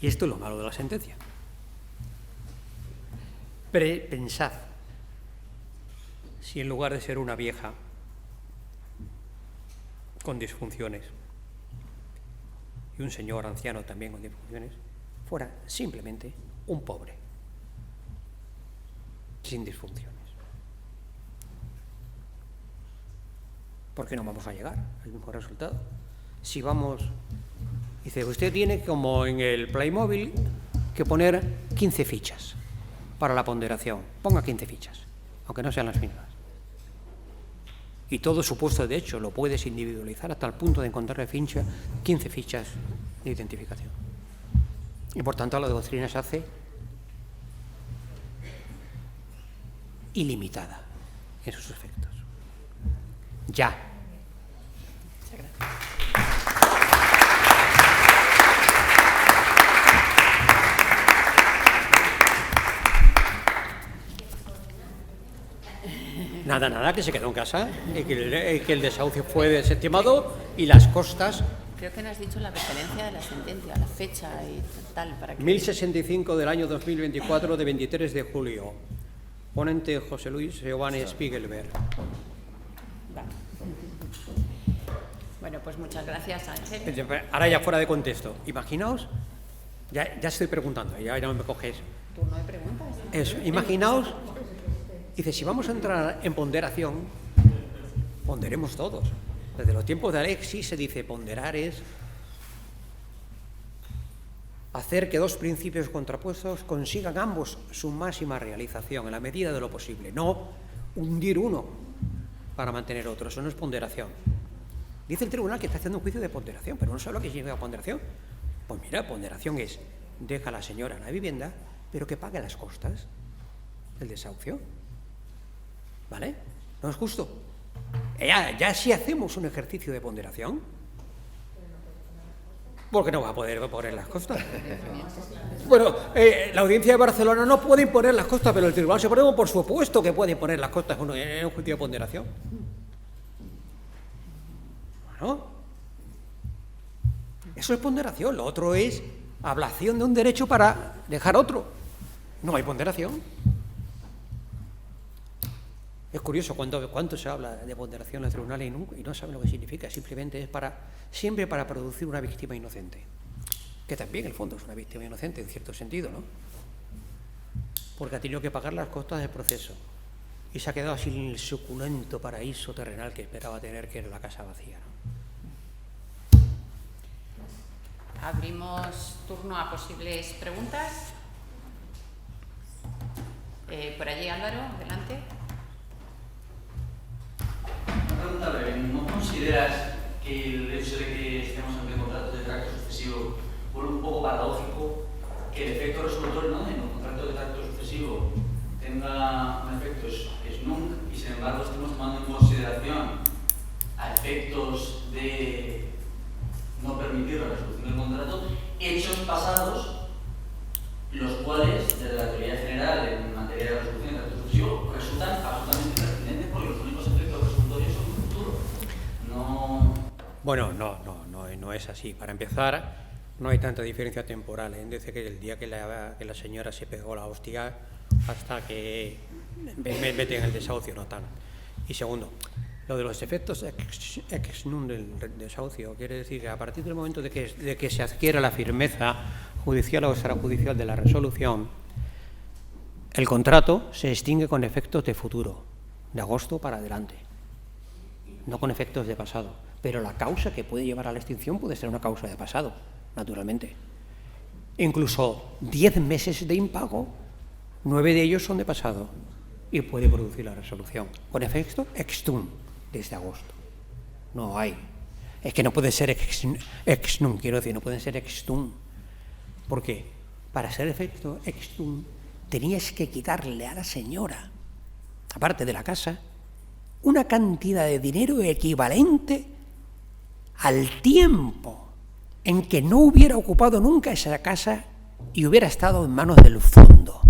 Y esto es lo malo de la sentencia. Pensad, si en lugar de ser una vieja con disfunciones y un señor anciano también con disfunciones, fuera simplemente un pobre, sin disfunciones. ¿Por qué no vamos a llegar al mismo resultado? Si vamos... Dice, usted tiene, como en el Playmobil, que poner 15 fichas para la ponderación. Ponga 15 fichas, aunque no sean las mismas. Y todo supuesto de hecho lo puedes individualizar hasta el punto de encontrarle 15 fichas de identificación. Y por tanto la doctrina se hace ilimitada en sus efectos. Ya. Muchas gracias. Nada, que se quedó en casa, que el desahucio fue desestimado y las costas...
Creo que no has dicho la referencia de la sentencia, la fecha y tal. Para que...
1065 del año 2024, de 23 de julio. Ponente José Luis Giovanni Spiegelberg.
Vale. Bueno, pues muchas gracias, Ángel.
Ahora ya fuera de contexto. Imaginaos, ya estoy preguntando, ya no me coges.
¿Turno de preguntas?
Eso, imaginaos... Dice, si vamos a entrar en ponderación, ponderemos todos. Desde los tiempos de Alexis se dice ponderar es hacer que dos principios contrapuestos consigan ambos su máxima realización en la medida de lo posible, no hundir uno para mantener otro. Eso no es ponderación. Dice el tribunal que está haciendo un juicio de ponderación, pero no sabe lo que significa ponderación. Pues mira, ponderación es, deja a la señora en la vivienda, pero que pague las costas del desahucio. ¿Vale? ¿No es justo? Ya si hacemos un ejercicio de ponderación, porque no va a poder poner las costas. Bueno, la audiencia de Barcelona no puede imponer las costas, pero el Tribunal Supremo, por supuesto que puede imponer las costas en un juicio de ponderación. Bueno, eso es ponderación. Lo otro es ablación de un derecho para dejar otro. No hay ponderación. Es curioso cuánto se habla de ponderación en los tribunales y no saben lo que significa. Simplemente es siempre para producir una víctima inocente, que también en el fondo es una víctima inocente en cierto sentido, ¿no? Porque ha tenido que pagar las costas del proceso y se ha quedado sin el suculento paraíso terrenal que esperaba tener, que era la casa vacía, ¿no?
Abrimos turno a posibles preguntas. Por allí, Álvaro, adelante.
Pregunta breve. ¿No consideras que el hecho de que estemos ante contratos de carácter sucesivo vuelve un poco paradójico que el efecto resolutorio, ¿no?, en el contrato de tracto sucesivo tenga un efecto nunc, y sin embargo estamos tomando en consideración a efectos de no permitir la resolución del contrato hechos pasados, los cuales, desde la teoría general en materia de resolución de tracto sucesivo, resultan absolutamente impertinentes porque los únicos efectos resolutorios son el futuro. No.
Bueno, no es así. Para empezar, no hay tanta diferencia temporal. Dice que el día que la señora se pegó la hostia hasta que mete en el desahucio, no tan. Y segundo, lo de los efectos ex nunc del desahucio quiere decir que a partir del momento de que se adquiera la firmeza judicial o extrajudicial de la resolución, el contrato se extingue con efectos de futuro, de agosto para adelante, no con efectos de pasado. Pero la causa que puede llevar a la extinción puede ser una causa de pasado, naturalmente. Incluso 10 meses de impago, 9 de ellos son de pasado y puede producir la resolución con efecto ex tunc desde agosto. No hay. Es que no puede ser ex nunc, quiero decir, no pueden ser ex tunc. Porque para ser efecto ex tunc tenías que quitarle a la señora, aparte de la casa, una cantidad de dinero equivalente al tiempo en que no hubiera ocupado nunca esa casa y hubiera estado en manos del fondo,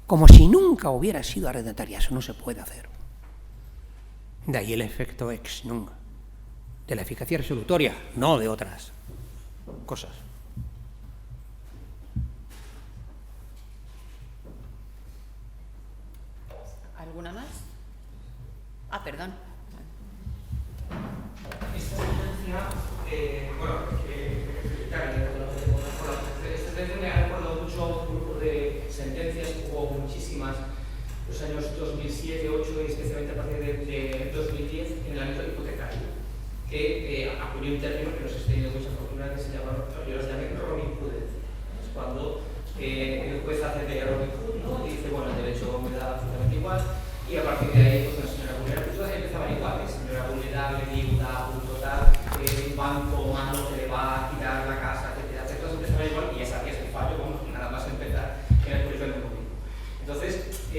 como si nunca hubiera sido arrendataria. Eso no se puede hacer. De ahí el efecto ex nunc, de la eficacia resolutoria, no de otras cosas.
¿Alguna más? Ah, perdón.
Esta sentencia, esta sentencia me ha recordado mucho a un grupo de sentencias, hubo muchísimas, los años 2007, 2008 y especialmente a partir de 2010 en el ámbito hipotecario, que acudió un término que nos ha tenido mucha fortuna, que se llama, yo los llamé Robin Hood. Es cuando el juez hace de Robin Hood, ¿no? Y dice, bueno, el derecho me da absolutamente igual. Y a partir de ahí, pues la señora vulnerable, todas empezaban igual, señora vulnerable, viuda, punto tal, un banco malo que le va a quitar la casa, etcétera, todas empezaban igual y ya sabías el fallo, bueno, nada más empezar en el juicio del público. Entonces,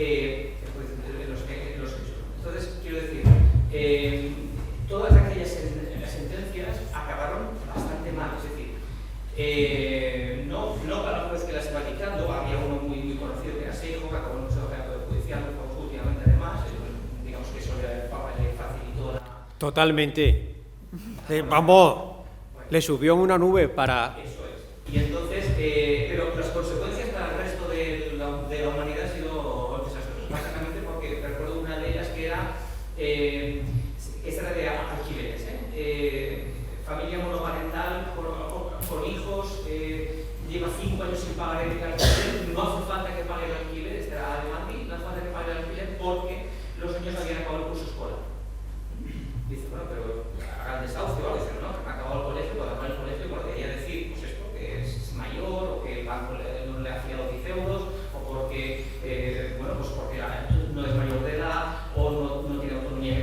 los hechos. Entonces, quiero decir, todas aquellas sentencias acabaron bastante mal, es decir, no para la juez que las iba dictando, había uno muy conocido que era Seijo, que acabó en un secretario judicial, últimamente además, digamos que eso le facilitó la...
Totalmente. Vamos, le subió en una nube para...
Eso es. Y entonces, pero las consecuencias para el resto de la humanidad han sido desastrosas, básicamente porque recuerdo una de ellas que era, esta era de alquileres, familia monoparental con hijos, lleva 5 años sin pagar el alquiler, no hace falta que pague el alquiler, esta era de Madrid, no hace falta que pague el alquiler porque los niños habían acabado el curso escolar. Dice, bueno, pero hagan desahucio, ¿vale? Dice, no, que me ha acabado el colegio, cuando acabe el colegio, porque ella decir, pues esto, que es mayor, o que el banco no le ha fiado 10 euros, o porque, bueno, pues porque no es mayor de edad, o no tiene autonomía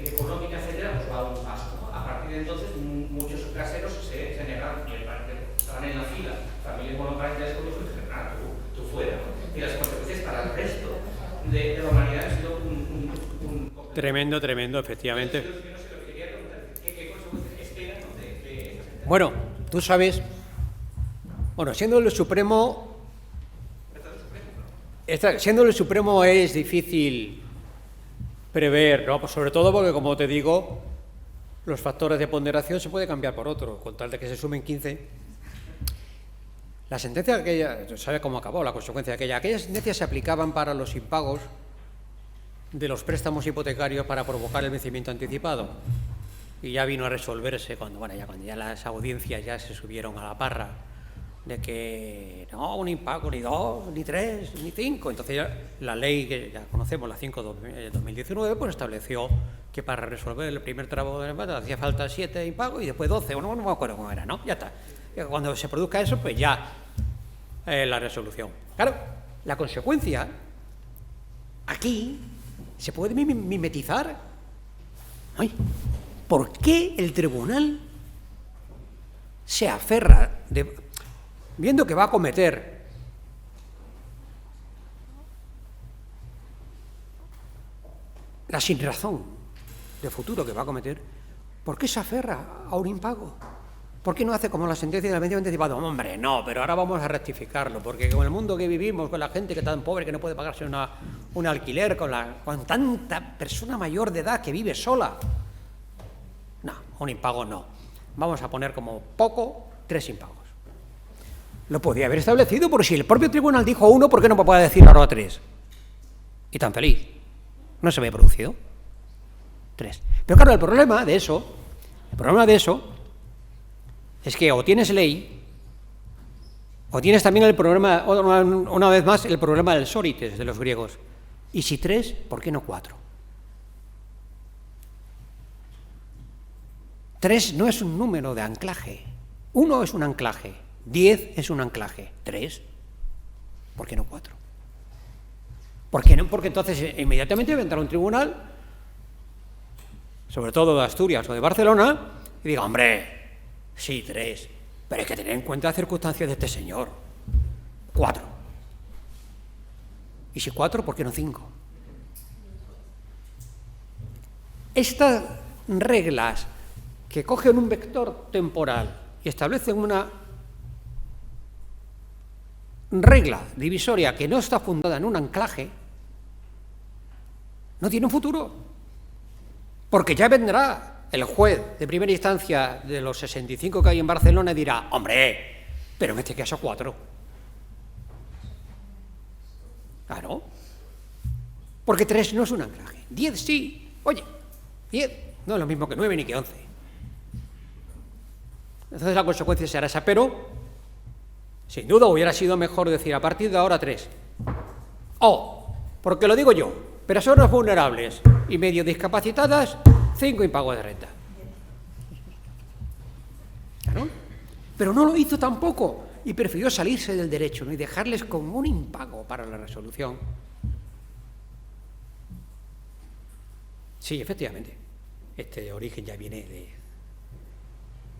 económica, etcétera, pues va a un paso, ¿no? A partir de entonces, muchos caseros se negaron, y estaban en la fila, familias monoparentales con hijos, y dicen, nada, tú fuera, ¿no? Y las consecuencias para el resto de la humanidad han sido un
Tremendo, efectivamente.
Yo no sé lo que quería preguntar, ¿qué consecuencias esperan de esta sentencia?
Bueno, tú sabes, siendo el Supremo es difícil prever, ¿no? Pues sobre todo porque, como te digo, los factores de ponderación se puede cambiar por otro, con tal de que se sumen 15. La sentencia aquella, ¿sabe cómo acabó la consecuencia de aquella? Aquellas sentencias se aplicaban para los impagos de los préstamos hipotecarios para provocar el vencimiento anticipado. Y ya vino a resolverse cuando ya las audiencias ya se subieron a la parra de que no, un impago ni 2, ni 3, ni 5. Entonces ya la ley que ya conocemos, la 5/2019, pues estableció que para resolver el primer tramo del empate hacía falta 7 impagos y después 12, no me acuerdo cómo era, ¿no? Ya está. Cuando se produzca eso, pues ya la resolución. Claro, la consecuencia aquí se puede mimetizar. Ay, ¿por qué el tribunal se aferra viendo que va a cometer la sinrazón de futuro que va a cometer, ¿por qué se aferra a un impago? ¿Por qué no hace como la sentencia del 2020 anticipado? Hombre, no, pero ahora vamos a rectificarlo, porque con el mundo que vivimos, con la gente que es tan pobre que no puede pagarse un alquiler, con tanta persona mayor de edad que vive sola, no, un impago no. Vamos a poner como poco 3 impagos. Lo podía haber establecido, porque si el propio tribunal dijo 1, ¿por qué no puede decir ahora 3? Y tan feliz. No se había producido 3. Pero claro, el problema de eso es que o tienes ley, o tienes también el problema, una vez más, el problema del sórites de los griegos. Y si 3, ¿por qué no 4? 3 no es un número de anclaje. 1 es un anclaje, 10 es un anclaje, 3, ¿por qué no 4? ¿Por qué no? Porque entonces inmediatamente va a entrar un tribunal, sobre todo de Asturias o de Barcelona, y diga, hombre, sí, 3, pero hay que tener en cuenta las circunstancias de este señor. 4. Y si 4, ¿por qué no 5? Estas reglas que cogen un vector temporal y establecen una regla divisoria que no está fundada en un anclaje, no tiene un futuro, porque ya vendrá el juez de primera instancia de los 65 que hay en Barcelona y dirá, hombre, pero en este caso 4. Claro, porque 3 no es un anclaje, 10 sí, oye, 10 no es lo mismo que 9 ni que 11. Entonces la consecuencia será esa, pero sin duda hubiera sido mejor decir a partir de ahora 3. O, porque lo digo yo, personas vulnerables y medio discapacitadas, 5 impagos de renta. ¿Claro? Pero no lo hizo tampoco y prefirió salirse del derecho, ¿no? Y dejarles con un impago para la resolución. Sí, efectivamente, este origen ya viene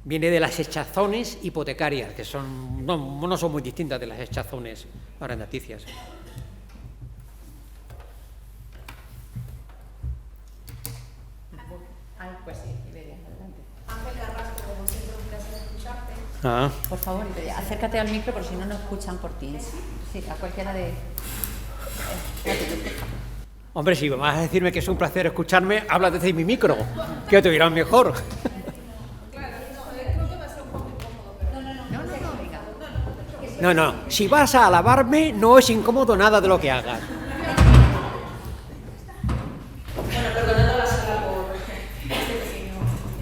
de las hechazones hipotecarias, que no son muy distintas de las hechazones arrendaticias.
Pues sí, Iberia, adelante.
Ángel Carrasco, como siempre, un placer escucharte.
Por favor, Iberia, acércate al micro por si no nos escuchan por Teams. Sí, a cualquiera de...
Hombre, si vas a decirme que es un placer escucharme, habla desde mi micro, que te oirán mejor.
Claro, creo que va a ser un poco incómodo, pero...
No, venga.
No, si vas a alabarme, no es incómodo nada de lo que hagas.
Bueno, perdonando la sala por este pequeño incidente.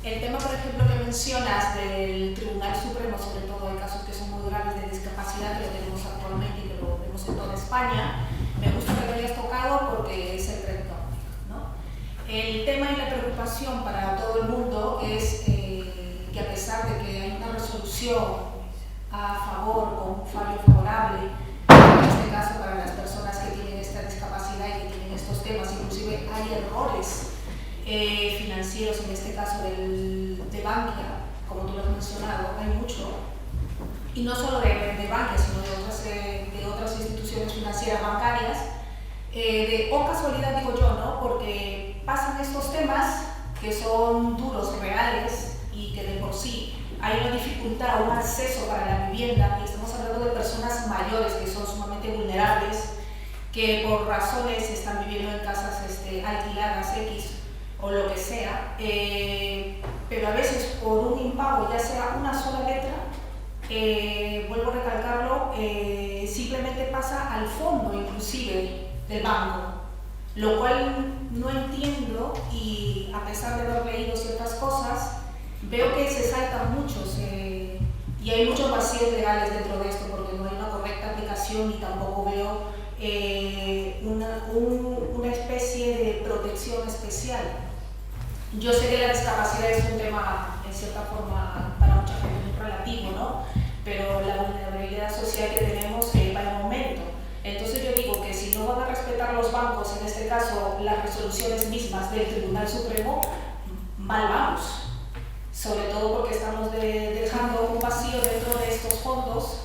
El tema, por ejemplo, que mencionas del Tribunal Supremo, sobre todo hay casos que son muy graves de discapacidad, que lo tenemos actualmente y que lo vemos en toda España, me gusta que lo hayas tocado porque es el reto, ¿no? El tema y la preocupación para todo el mundo es que a pesar de que hay una resolución a favor o un fallo favorable, en este caso para las personas que tienen esta discapacidad y que tienen estos temas, inclusive hay errores financieros, en este caso de Bankia, como tú lo has mencionado, hay mucho, y no solo de Bankia, sino de otras instituciones financieras bancarias, o casualidad digo yo, ¿no? Porque pasan estos temas que son duros, reales, y que de por sí hay una dificultad, un acceso para la vivienda, y estamos hablando de personas mayores que son sumamente vulnerables, que por razones están viviendo en casas alquiladas X o lo que sea, pero a veces por un impago, ya sea una sola letra, vuelvo a recalcarlo, simplemente pasa al fondo inclusive del banco, lo cual no entiendo, y a pesar de haber leído ciertas cosas, veo que se saltan muchos y hay muchos vacíos legales dentro de esto porque no hay una correcta aplicación y tampoco veo una especie de protección especial. Yo sé que la discapacidad es un tema en cierta forma para mucha gente muy relativo, ¿no? Pero la vulnerabilidad social que tenemos va en aumento. Entonces yo digo que si no van a respetar los bancos, en este caso las resoluciones mismas del Tribunal Supremo, mal vamos. sobre todo porque estamos dejando un vacío dentro de estos fondos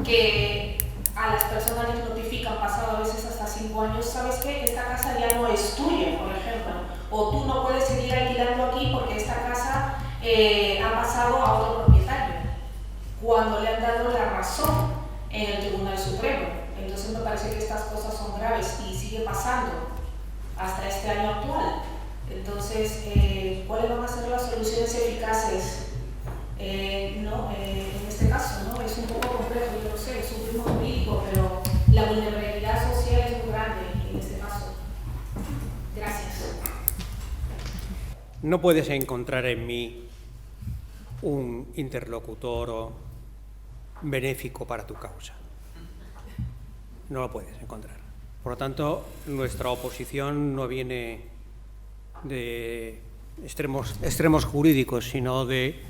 que a las personas les notifican pasado a veces hasta 5 años, ¿sabes qué? Esta casa ya no es tuya, por ejemplo, o tú no puedes seguir alquilando aquí porque esta casa ha pasado a otro propietario, cuando le han dado la razón en el Tribunal Supremo. Entonces me parece que estas cosas son graves y sigue pasando hasta este año actual. Entonces, ¿cuáles van a ser las soluciones eficaces? En este caso, ¿no? Es un poco complejo, yo lo sé, es un ritmo jurídico, pero la vulnerabilidad social es muy grande en este caso. Gracias.
No puedes encontrar en mí un interlocutor benéfico para tu causa. No lo puedes encontrar. Por lo tanto, nuestra oposición no viene de extremos jurídicos, sino de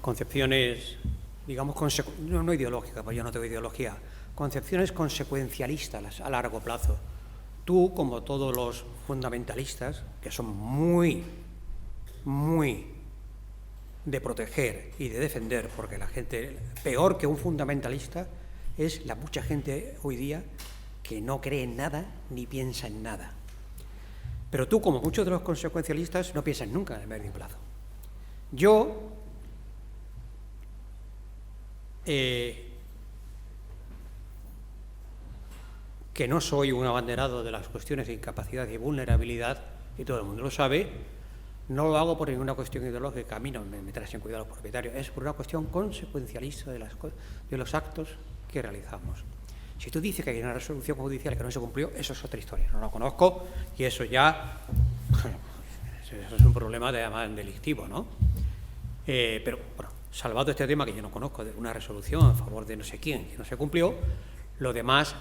concepciones, digamos, no ideológicas, pues yo no tengo ideología, concepciones consecuencialistas a largo plazo. Tú, como todos los fundamentalistas, que son muy de proteger y de defender, porque la gente, peor que un fundamentalista, es la mucha gente hoy día que no cree en nada ni piensa en nada. Pero tú, como muchos de los consecuencialistas, no piensas nunca en el medio plazo. Yo, que no soy un abanderado de las cuestiones de incapacidad y vulnerabilidad, y todo el mundo lo sabe, no lo hago por ninguna cuestión ideológica, a mí no me traen sin cuidado los propietarios, es por una cuestión consecuencialista de los actos que realizamos. Si tú dices que hay una resolución judicial que no se cumplió, eso es otra historia, no lo conozco y eso ya eso es un problema además delictivo, ¿no? Pero, bueno, salvado este tema que yo no conozco, de una resolución a favor de no sé quién que no se cumplió, lo demás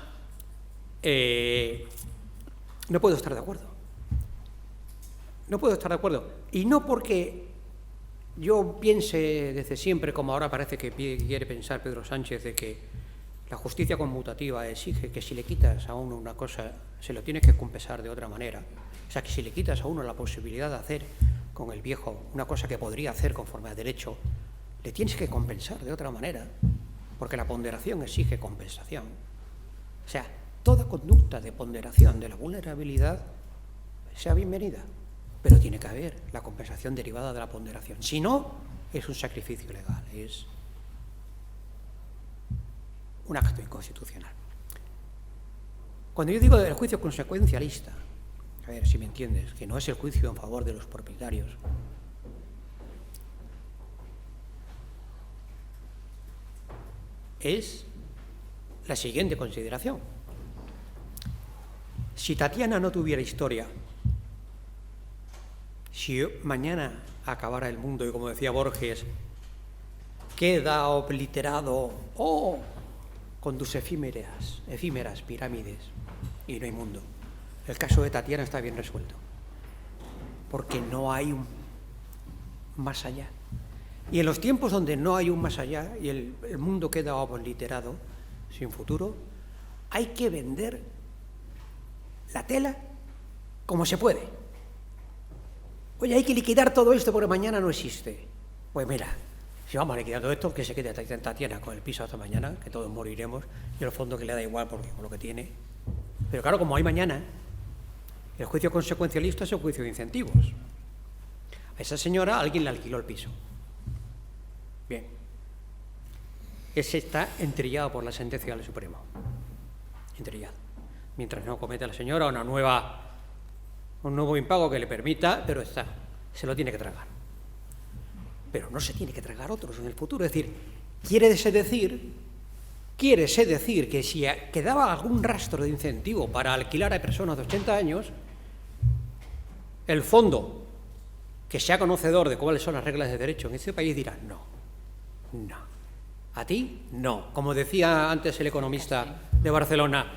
no puedo estar de acuerdo. No puedo estar de acuerdo. Y no porque yo piense desde siempre, como ahora parece que quiere pensar Pedro Sánchez, de que la justicia conmutativa exige que si le quitas a uno una cosa, se lo tienes que compensar de otra manera. O sea, que si le quitas a uno la posibilidad de hacer con el viejo una cosa que podría hacer conforme a derecho, le tienes que compensar de otra manera, porque la ponderación exige compensación. O sea, toda conducta de ponderación de la vulnerabilidad sea bienvenida, pero tiene que haber la compensación derivada de la ponderación. Si no, es un sacrificio legal, es un acto inconstitucional. Cuando yo digo del juicio consecuencialista, a ver si me entiendes, que no es el juicio en favor de los propietarios, es la siguiente consideración. Si Tatiana no tuviera historia, si mañana acabara el mundo y, como decía Borges, queda obliterado con tus efímeras pirámides y no hay mundo, el caso de Tatiana está bien resuelto, porque no hay un más allá. Y en los tiempos donde no hay un más allá y el mundo queda obliterado, sin futuro, hay que vender la tela como se puede. Oye, hay que liquidar todo esto porque mañana no existe. Pues mira, si vamos a liquidar todo esto, que se quede Tatiana con el piso hasta mañana, que todos moriremos, y el fondo que le da igual porque con lo que tiene. Pero claro, como hay mañana, el juicio consecuencialista es el juicio de incentivos. A esa señora alguien le alquiló el piso. Bien. Ese está entrillado por la sentencia del Supremo. Entrillado. Mientras no cometa la señora un nuevo impago que le permita, pero está, se lo tiene que tragar. Pero no se tiene que tragar otros en el futuro. Es decir, quiere decir que si quedaba algún rastro de incentivo para alquilar a personas de 80 años, el fondo, que sea conocedor de cuáles son las reglas de derecho en este país, dirá no. A ti, no. Como decía antes el economista de Barcelona,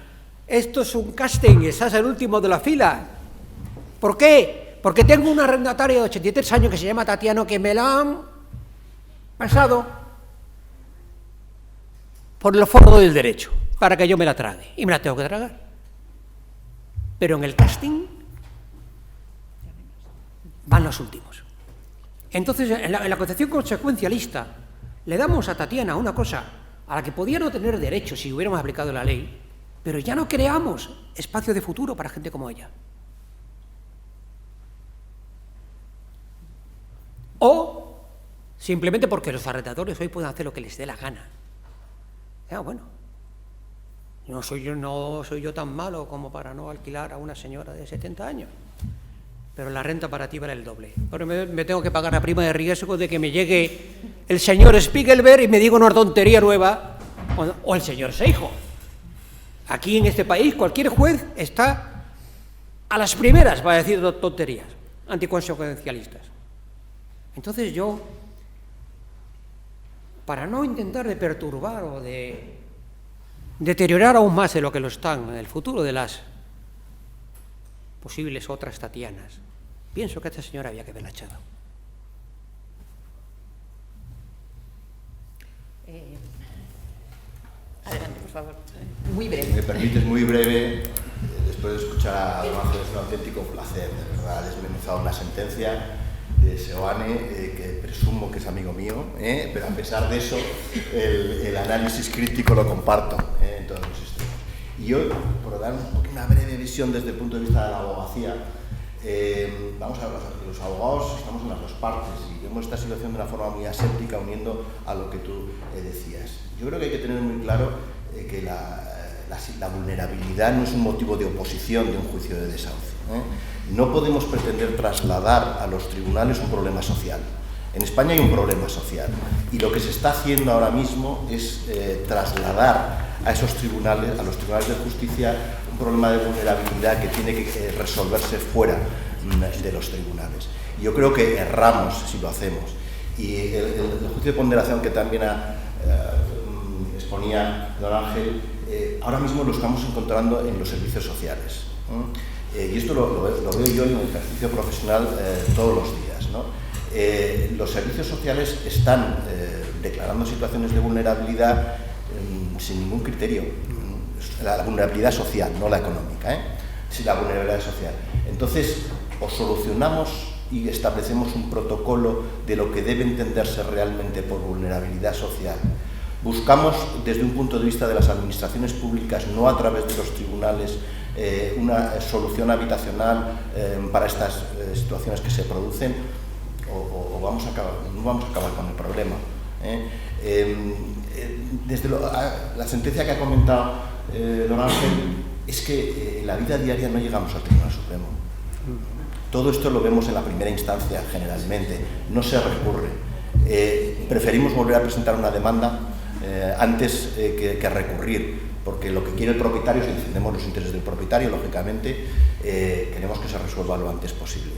esto es un casting, estás el último de la fila. ¿Por qué? Porque tengo una arrendataria de 83 años que se llama Tatiana, que me la han pasado por el foro del derecho para que yo me la trague. Y me la tengo que tragar. Pero en el casting van los últimos. Entonces, en la concepción consecuencialista, le damos a Tatiana una cosa a la que podía no tener derecho si hubiéramos aplicado la ley, pero ya no creamos espacio de futuro para gente como ella. O simplemente porque los arrendadores hoy pueden hacer lo que les dé la gana. Bueno, no soy yo tan malo como para no alquilar a una señora de 70 años, pero la renta para ti vale el doble. Pero me tengo que pagar la prima de riesgo de que me llegue el señor Spiegelberg y me diga una tontería nueva, o el señor Seijo. Aquí en este país cualquier juez está a las primeras para decir tonterías anticonsecuencialistas. Entonces yo, para no intentar de perturbar o de deteriorar aún más de lo que lo están en el futuro de las posibles otras Tatianas, pienso que a esta señora había que haberla echado.
Adelante, por favor. Muy breve.
Si me permites, muy breve, después de escuchar a Don Ángel, es un auténtico placer, de verdad, desmenuzado una sentencia de Seoane, que presumo que es amigo mío, pero a pesar de eso, el análisis crítico lo comparto en todos los extremos. Y yo, por dar una breve visión desde el punto de vista de la abogacía, vamos a ver, los abogados estamos en las dos partes y vemos esta situación de una forma muy aséptica, uniendo a lo que tú decías. Yo creo que hay que tener muy claro que la vulnerabilidad no es un motivo de oposición de un juicio de desahucio. No podemos pretender trasladar a los tribunales un problema social. En España hay un problema social y lo que se está haciendo ahora mismo es trasladar a esos tribunales, a los tribunales de justicia, un problema de vulnerabilidad que tiene que resolverse fuera de los tribunales. Y yo creo que erramos si lo hacemos. Y el juicio de ponderación que también exponía Don Ángel, ahora mismo lo estamos encontrando en los servicios sociales. Y esto lo veo yo en el ejercicio profesional todos los días, ¿no? Los servicios sociales están declarando situaciones de vulnerabilidad sin ningún criterio. La vulnerabilidad social, no la económica, sí, la vulnerabilidad social. Entonces, o solucionamos y establecemos un protocolo de lo que debe entenderse realmente por vulnerabilidad social. Buscamos, desde un punto de vista de las administraciones públicas, no a través de los tribunales, una solución habitacional para estas situaciones que se producen, o no vamos a acabar con el problema. Desde la sentencia que ha comentado Don Ángel, es que en la vida diaria no llegamos al Tribunal Supremo. Todo esto lo vemos en la primera instancia generalmente, no se recurre. Preferimos volver a presentar una demanda antes que recurrir, porque lo que quiere el propietario, si defendemos los intereses del propietario, lógicamente, queremos que se resuelva lo antes posible.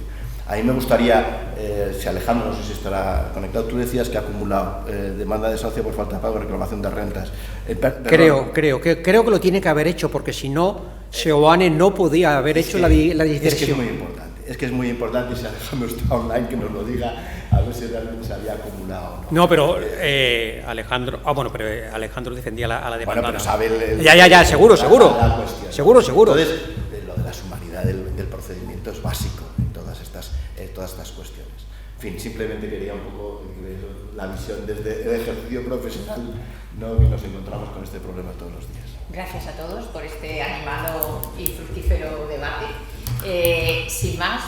A mí me gustaría, si Alejandro, no sé si estará conectado, tú decías que ha acumulado demanda de desahucio por falta de pago y reclamación de rentas.
Creo que lo tiene que haber hecho, porque si no, Seoane no podía haber hecho la diserción.
Es que es muy importante. Es que es muy importante, y si Alejandro está online, que nos lo diga, a ver si realmente se había acumulado o no.
No, pero Alejandro... pero Alejandro defendía a la demanda.
Bueno, pero sabe
Ya, seguro. Seguro.
Entonces, lo de la sumaridad del procedimiento es básico en todas estas cuestiones. En fin, simplemente quería un poco la visión desde el ejercicio profesional, ¿no? Que nos encontramos con este problema todos los días.
Gracias a todos por este animado y fructífero debate. Sin más...